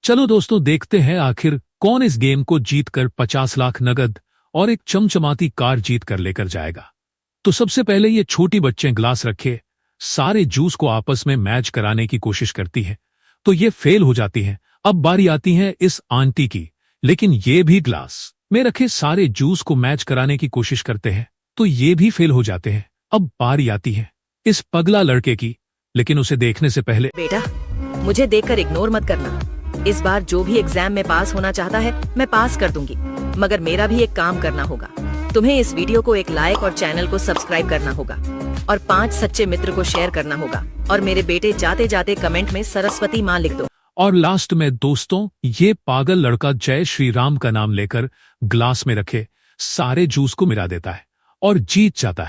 चलो दोस्तों, देखते हैं आखिर कौन इस गेम को जीतकर 50 लाख नगद और एक चमचमाती कार जीत कर लेकर जाएगा। तो सबसे पहले ये छोटी बच्चे ग्लास रखे सारे जूस को आपस में मैच कराने की कोशिश करती है, तो ये फेल हो जाती है। अब बारी आती है इस आंटी की, लेकिन ये भी ग्लास में रखे सारे जूस को मैच कराने की कोशिश करते हैं, तो ये भी फेल हो जाते हैं। अब बारी आती है इस पगला लड़के की, लेकिन उसे देखने से पहले बेटा, मुझे देखकर इग्नोर मत करना। इस बार जो भी एग्जाम में पास होना चाहता है मैं पास कर दूंगी, मगर मेरा भी एक काम करना होगा। तुम्हें इस वीडियो को एक लाइक और चैनल को सब्सक्राइब करना होगा और 5 सच्चे मित्र को शेयर करना होगा। और मेरे बेटे, जाते जाते कमेंट में सरस्वती माँ लिख दो। और लास्ट में दोस्तों, ये पागल लड़का जय श्री राम का नाम लेकर ग्लास में रखे सारे जूस को मिला देता है और जीत जाता है।